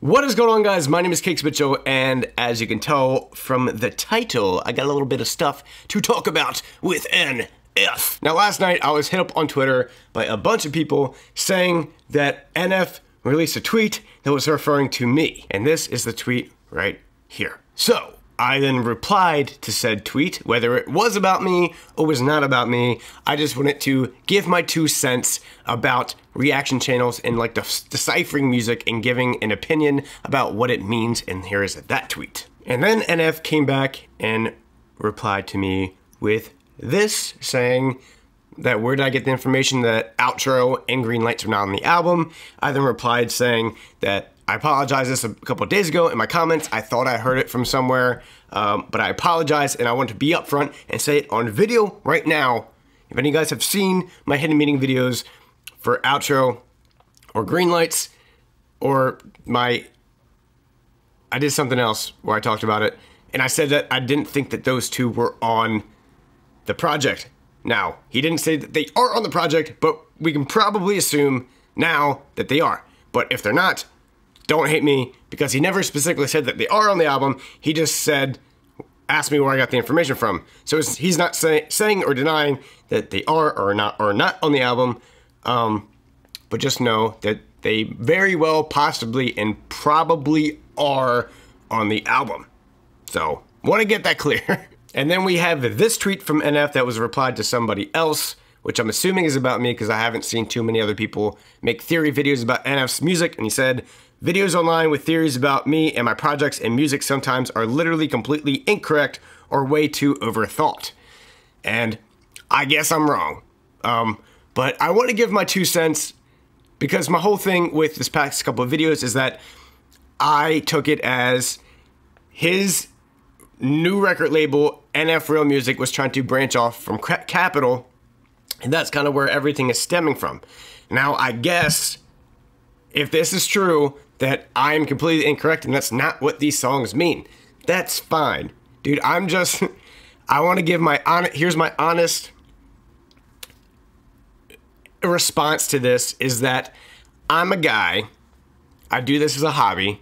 What is going on, guys? My name is Cakes Mitchell, and as you can tell from the title, I got a little bit of stuff to talk about with NF. Now, last night I was hit up on Twitter by a bunch of people saying that NF released a tweet that was referring to me, and this is the tweet right here. So I then replied to said tweet, whether it was about me or was not about me. I just wanted to give my 2 cents about reaction channels and like deciphering music and giving an opinion about what it means, and here is that tweet. And then NF came back and replied to me with this, saying that where did I get the information that outro and green lights are not on the album. I then replied saying that I apologized this a couple of days ago in my comments. I thought I heard it from somewhere, but I apologize, and I want to be upfront and say it on video right now. If any of you guys have seen my hidden meaning videos for outro or green lights, or I did something else where I talked about it, and I said that I didn't think that those two were on the project. Now, he didn't say that they are on the project, but we can probably assume now that they are. But if they're not, don't hate me, because he never specifically said that they are on the album. He just said, asked me where I got the information from. So he's not saying or denying that they are or not on the album, but just know that they very well possibly and probably are on the album. So, want to get that clear. And then we have this tweet from NF that was replied to somebody else, which I'm assuming is about me because I haven't seen too many other people make theory videos about NF's music. And he said, videos online with theories about me and my projects and music sometimes are literally completely incorrect or way too overthought. And I guess I'm wrong. But I want to give my 2 cents, because my whole thing with this past couple of videos is that I took it as his new record label, NF Real Music, was trying to branch off from Capitol, and that's kind of where everything is stemming from. Now, I guess if this is true, that I'm completely incorrect and that's not what these songs mean, that's fine. Dude, I want to give here's my honest response to this, is that I'm a guy, I do this as a hobby,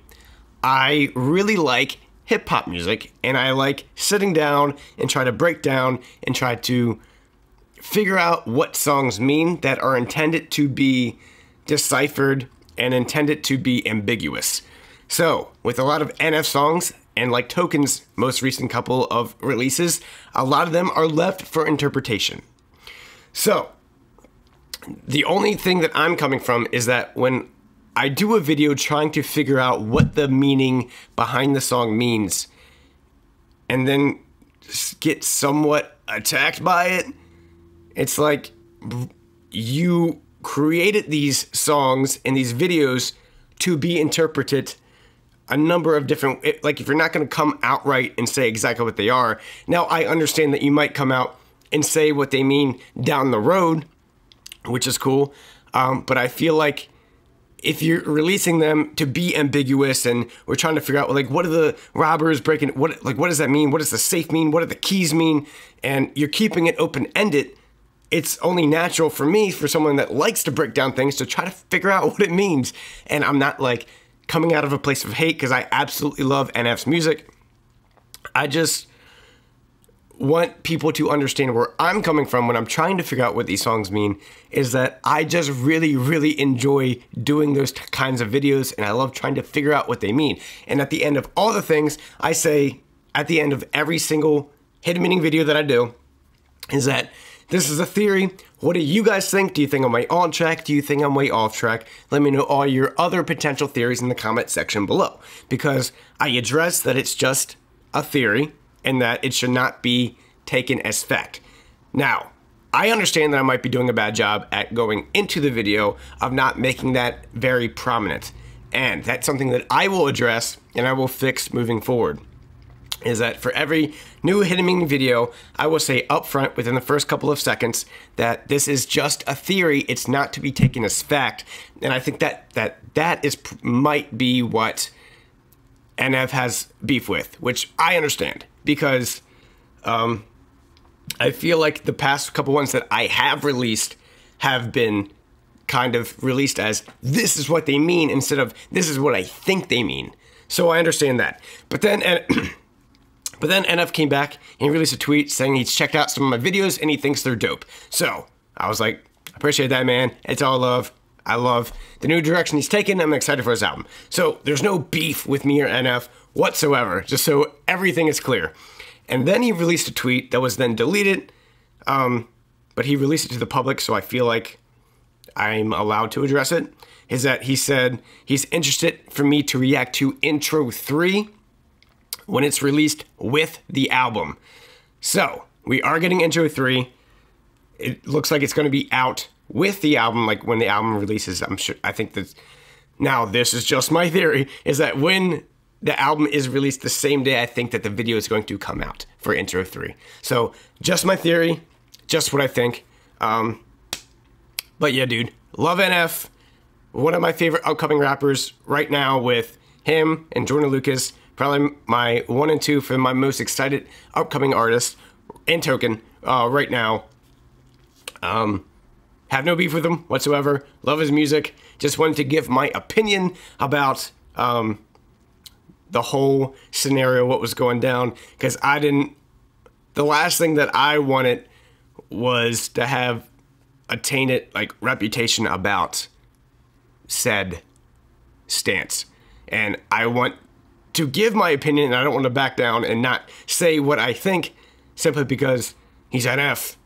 I really like hip-hop music, and I like sitting down and try to break down and try to figure out what songs mean that are intended to be deciphered and intended to be ambiguous. So, with a lot of NF songs, and like Token's most recent couple of releases, a lot of them are left for interpretation. So, the only thing that I'm coming from is that when I do a video trying to figure out what the meaning behind the song means, and then get somewhat attacked by it, it's like you created these songs and these videos to be interpreted a number of different, like if you're not going to come outright and say exactly what they are. Now, I understand that you might come out and say what they mean down the road, which is cool, but I feel like if you're releasing them to be ambiguous and we're trying to figure out, like, what are the robbers breaking, what does that mean? What does the safe mean? What do the keys mean? And you're keeping it open-ended. It's only natural for me, for someone that likes to break down things, to try to figure out what it means. And I'm not like coming out of a place of hate, because I absolutely love NF's music. I just want people to understand where I'm coming from when I'm trying to figure out what these songs mean, is that I just really, really enjoy doing those kinds of videos, and I love trying to figure out what they mean. And at the end of all the things I say, at the end of every single hidden meaning video that I do, is that this is a theory. What do you guys think? Do you think I'm way on track? Do you think I'm way off track? Let me know all your other potential theories in the comment section below, because I address that it's just a theory and that it should not be taken as fact. Now, I understand that I might be doing a bad job at going into the video of not making that very prominent, and that's something that I will address and I will fix moving forward. Is that for every new hidden meaning video, I will say up front within the first couple of seconds that this is just a theory, it's not to be taken as fact. And I think that might be what NF has beef with, which I understand, because I feel like the past couple ones that I have released have been kind of released as this is what they mean instead of this is what I think they mean. So I understand that. But then NF came back and he released a tweet saying he's checked out some of my videos and he thinks they're dope. So I was like, appreciate that, man. It's all love. I love the new direction he's taken. I'm excited for his album. So there's no beef with me or NF whatsoever, just so everything is clear. And then he released a tweet that was then deleted, but he released it to the public, so I feel like I'm allowed to address it. Is that he said he's interested for me to react to Intro 3 when it's released with the album. So we are getting Intro 3. It looks like it's going to be out with the album, like when the album releases. I think that now this is just my theory, is that when the album is released the same day, I think that the video is going to come out for Intro 3. So just my theory, just what I think. But yeah, dude, love NF. One of my favorite upcoming rappers right now, with him and Jordan Lucas, probably my 1 and 2 for my most excited upcoming artist, and Token, right now. Have no beef with him whatsoever. Love his music. Just wanted to give my opinion about the whole scenario, what was going down, because the last thing that I wanted was to have a tainted reputation about said stance. And I want to give my opinion, and I don't want to back down and not say what I think simply because he's NF.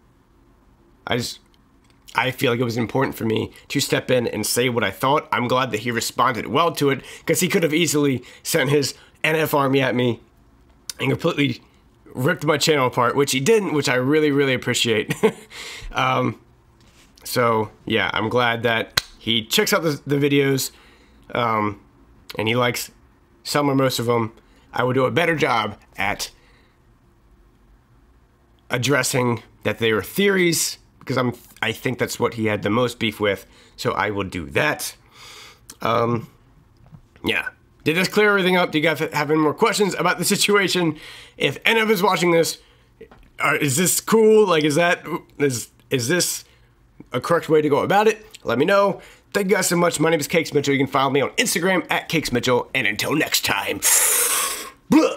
I feel like it was important for me to step in and say what I thought. I'm glad that he responded well to it, because he could have easily sent his NF army at me and completely ripped my channel apart, which he didn't, which I really, really appreciate. So yeah, I'm glad that he checks out the videos, and he likes some or most of them. I would do a better job at addressing that they were theories, because I think that's what he had the most beef with, so I will do that. Yeah. Did this clear everything up? Do you guys have any more questions about the situation? If NF is watching this, is this cool? Like, is this a correct way to go about it? Let me know. Thank you guys so much. My name is Cakes Mitchell. You can follow me on Instagram at Cakes Mitchell, and until next time, blah.